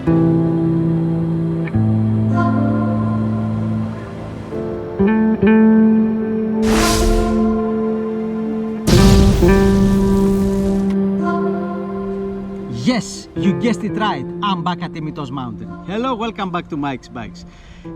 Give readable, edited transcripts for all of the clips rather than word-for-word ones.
Yes, you guessed it right, I'm back at Imitos Mountain. Hello, welcome back to Mike's Bikes.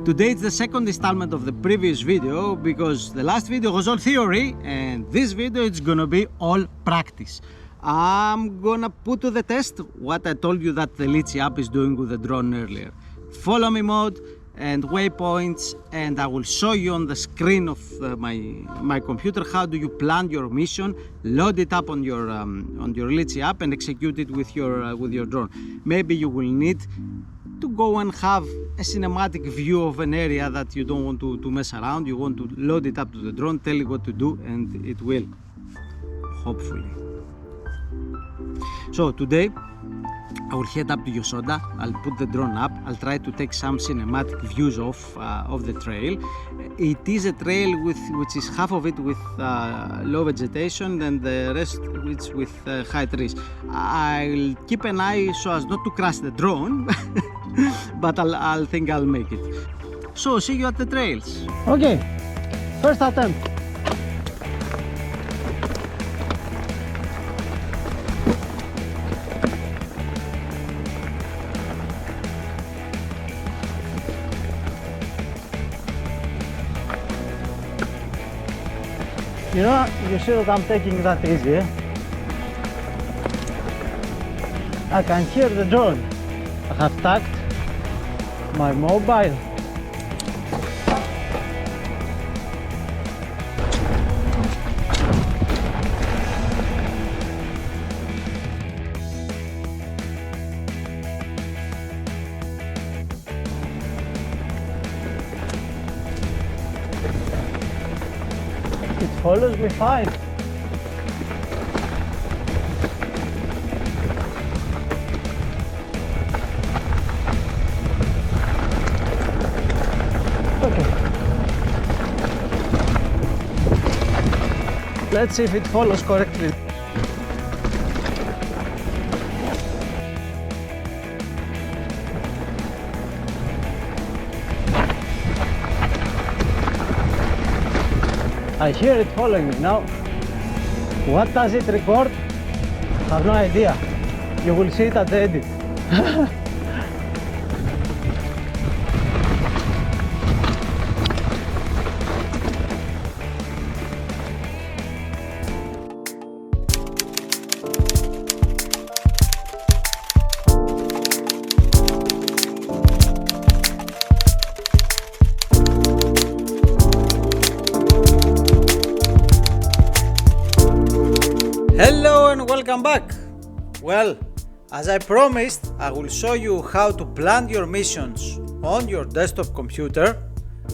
Today it's the second installment of the previous video because the last video was all theory and this video it's gonna be all practice. I'm gonna put to the test what I told you that the Litchi app is doing with the drone earlier. Follow me mode and waypoints, and I will show you on the screen of my computer how do you plan your mission, load it up on your Litchi app and execute it with your drone. Maybe you will need to go and have a cinematic view of an area that you don't want to mess around. You want to load it up to the drone, tell it what to do, and it will, hopefully. So today I will head up to Yosoda, I'll put the drone up, I'll try to take some cinematic views of the trail. It is a trail which is half of it with low vegetation and the rest which with high trees. I'll keep an eye so as not to crash the drone, but I'll think I'll make it. So see you at the trails. Okay, first attempt. You know, you see that I'm taking that easy. I can hear the drone. I have tagged my mobile. It follows me fine. Okay. Let's see if it follows correctly. I hear it following me now. What does it record? I have no idea. You will see it at the edit. Hello and welcome back. Well, as I promised, I will show you how to plan your missions on your desktop computer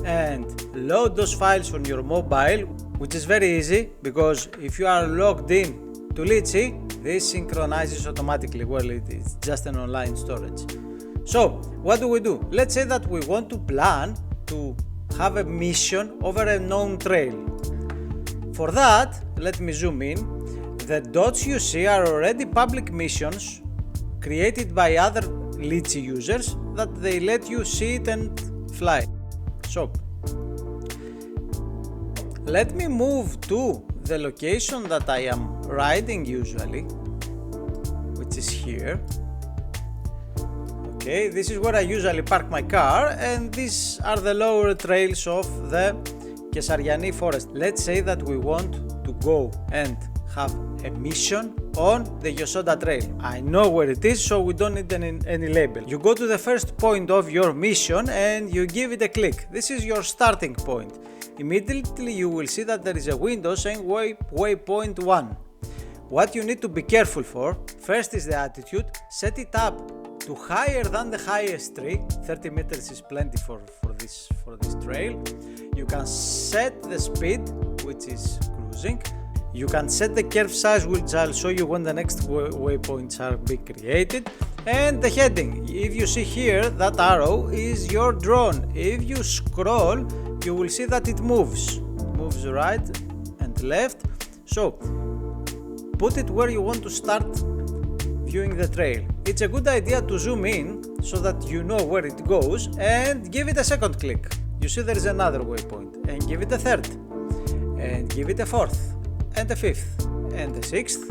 and load those files on your mobile, which is very easy because if you are logged in to Litchi, this synchronizes automatically. Well, it's just an online storage. So what do? Let's say that we want to plan to have a mission over a known trail. For that, let me zoom in. The dots you see are already public missions created by other Litchi users that they let you see it and fly. So let me move to the location that I am riding usually, which is here. Okay, this is where I usually park my car, and these are the lower trails of the Kesariani forest. Let's say that we want to go and have a mission on the Yosoda trail. I know where it is, so we don't need any label. You go to the first point of your mission and you give it a click. This is your starting point. Immediately you will see that there is a window saying waypoint 1. What you need to be careful for, first is the attitude. Set it up to higher than the highest tree. 30 meters is plenty for this trail. You can set the speed, which is cruising. You can set the curve size, which I'll show you when the next waypoints are being created, and the heading. If you see here, that arrow is your drone. If you scroll, you will see that it moves right and left. So put it where you want to start viewing the trail. it's a good idea to zoom in so that you know where it goes and give it a second click. You see there is another waypoint, and give it a third, and give it a fourth, and a fifth, and a sixth.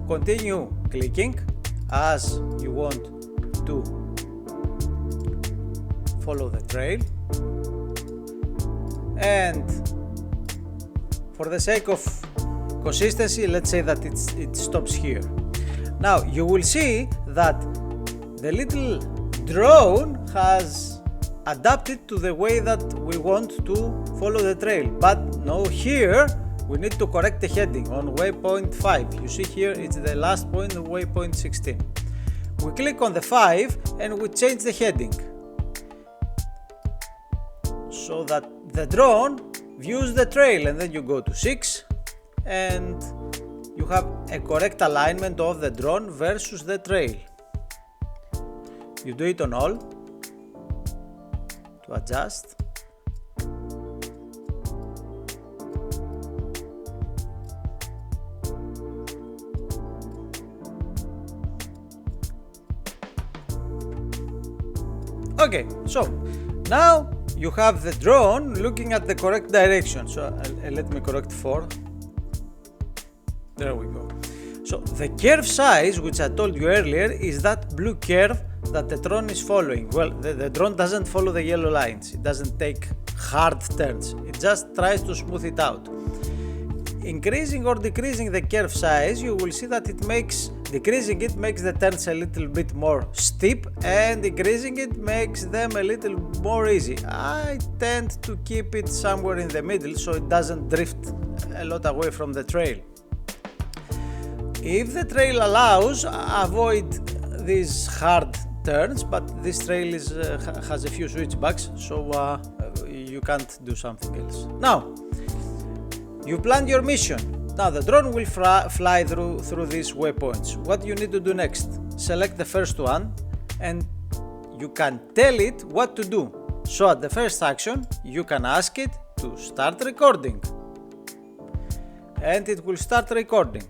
Continue clicking as you want to follow the trail, and for the sake of consistency, let's say that it stops here. Now you will see that the little drone has adapted to the way that we want to follow the trail, but no, here we need to correct the heading on waypoint 5. You see here it's the last point of waypoint 16. We click on the 5 and we change the heading so that the drone views the trail, and then you go to 6 and you have a correct alignment of the drone versus the trail. You do it on all to adjust. Okay, so now you have the drone looking at the correct direction. So let me correct 4. There we go. So the curve size, which I told you earlier, is that blue curve that the drone is following. Well, the drone doesn't follow the yellow lines. It doesn't take hard turns. It just tries to smooth it out. Increasing or decreasing the curve size, you will see that decreasing it makes the turns a little bit more steep, and increasing it makes them a little more easy. I tend to keep it somewhere in the middle so it doesn't drift a lot away from the trail. If the trail allows, avoid these hard turns, but this trail has a few switchbacks, so you can't do something else. Now, you plan your mission. Now the drone will fly through these waypoints. What you need to do next? Select the first one and you can tell it what to do. So at the first action, you can ask it to start recording, and it will start recording.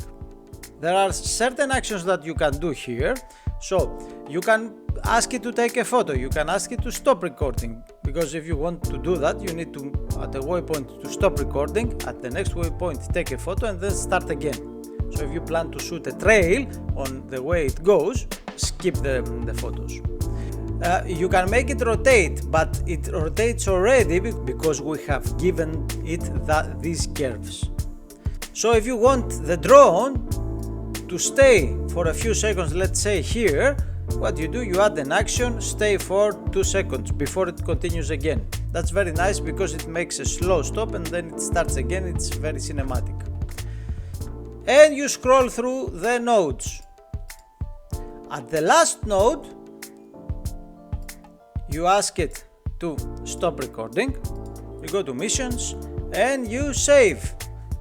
There are certain actions that you can do here. So you can ask it to take a photo, you can ask it to stop recording, because if you want to do that, you need to, at the waypoint, to stop recording, at the next waypoint take a photo, and then start again. So if you plan to shoot a trail on the way it goes, skip the photos. You can make it rotate, but it rotates already because we have given it these curves. So if you want the drone to stay for a few seconds, let's say here, what you do, you add an action, stay for 2 seconds before it continues again. That's very nice because it makes a slow stop and then it starts again. It's very cinematic. And you scroll through the nodes. At the last node, you ask it to stop recording, you go to missions and you save.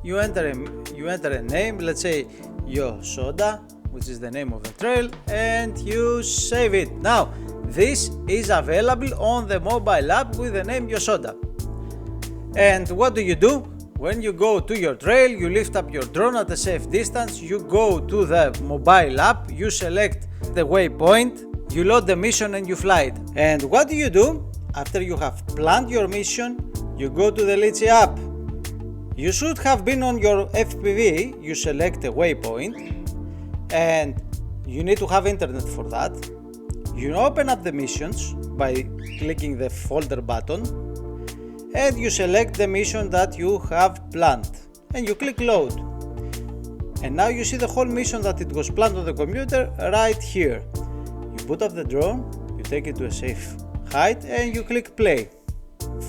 You enter a name, let's say Yosoda, which is the name of the trail, and you save it. Now this is available on the mobile app with the name Yosoda. And what do? When you go to your trail, you lift up your drone at a safe distance, you go to the mobile app, you select the waypoint, you load the mission and you fly it. And what do? After you have planned your mission, you go to the Litchi app. You should have been on your FPV, you select a waypoint, and you need to have internet for that. You open up the missions by clicking the folder button, and you select the mission that you have planned, and you click load. And now you see the whole mission that it was planned on the computer right here. You put up the drone, you take it to a safe height, and you click play.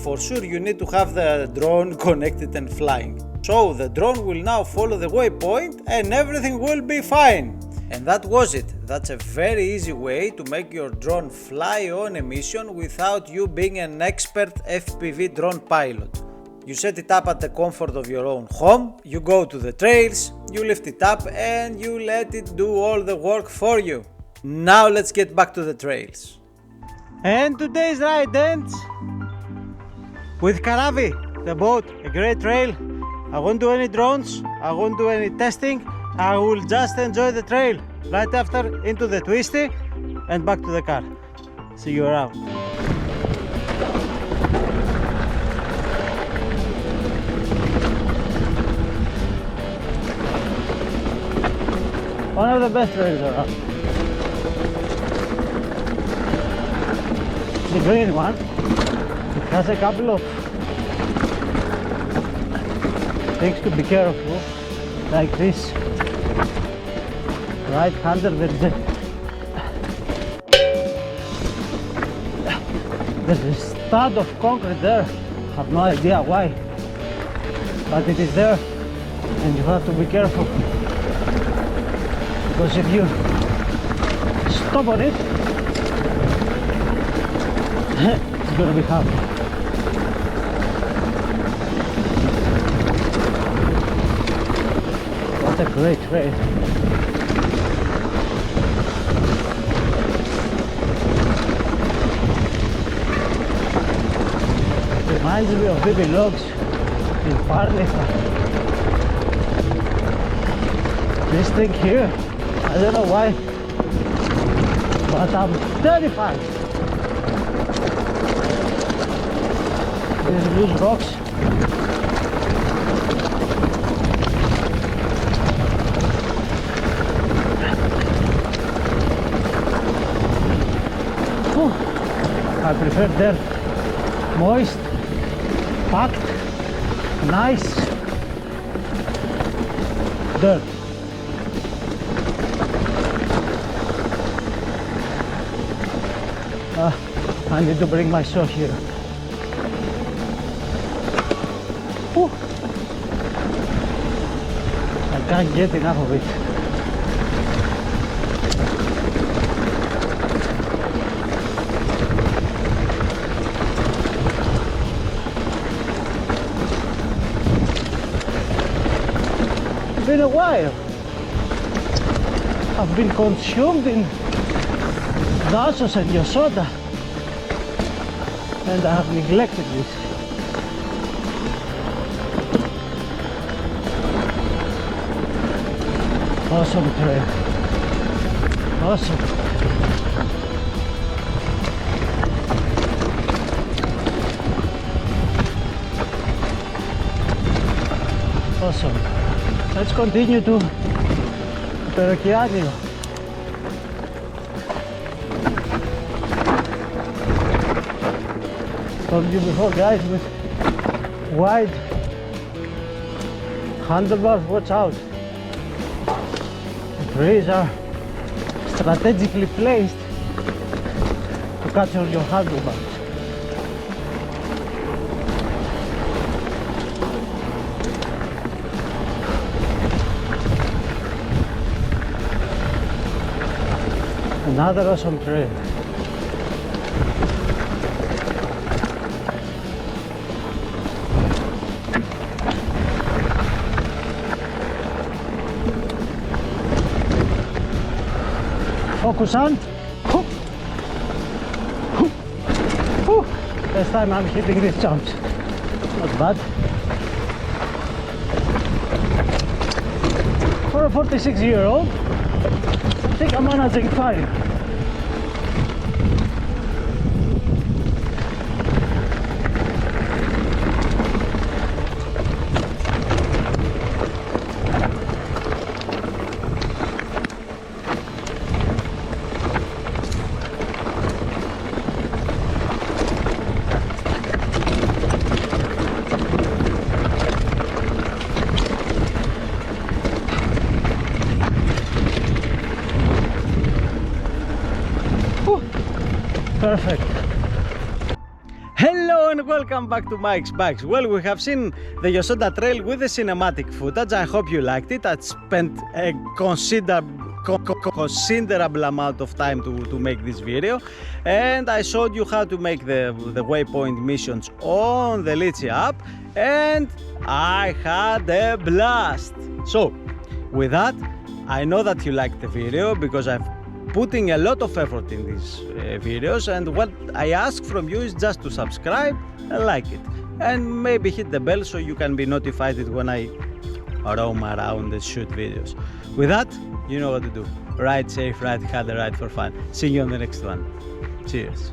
For sure you need to have the drone connected and flying. So the drone will now follow the waypoint and everything will be fine. And that was it. That's a very easy way to make your drone fly on a mission without you being an expert FPV drone pilot. You set it up at the comfort of your own home, you go to the trails, you lift it up and you let it do all the work for you. Now let's get back to the trails. And today's ride ends with Karavi, the boat, a great trail. I won't do any drones, I won't do any testing, I will just enjoy the trail right after into the twisty and back to the car. See you around. One of the best trails around. The green one, it has a couple of things to be careful, like this. Right hander, there's a stud of concrete there. I have no idea why, but it is there and you have to be careful, because if you stop on it, it's gonna be hard. What a great trail. Reminds me of Bibi Logs in Parlifa. This thing here, I don't know why, but I'm terrified. These loose rocks. Whew. I prefer them moist, packed, nice dirt. I need to bring my saw here. Whew. I can't get enough of it. It's been a while. I've been consumed in Naxos and Yosota, and I have neglected this. Awesome trail. Awesome. Awesome. Let's continue to Perokianio. Told you before, guys, with wide handlebars, watch out. The trees are strategically placed to capture your handlebars. Another awesome trail. Focus on. This time I'm hitting these jumps. Not bad. For a 46-year-old, I think I'm managing fine. Perfect. Hello and welcome back to Mike's Bikes. Well, we have seen the Yosota Trail with the cinematic footage. I hope you liked it. I spent a considerable amount of time to make this video, and I showed you how to make the waypoint missions on the Litchi app, and I had a blast. So with that, I know that you liked the video because I've putting a lot of effort in these videos, and what I ask from you is just to subscribe and like it, and maybe hit the bell so you can be notified when I roam around and shoot videos. With that, you know what to do. Ride safe, ride hard, ride for fun. See you on the next one. Cheers.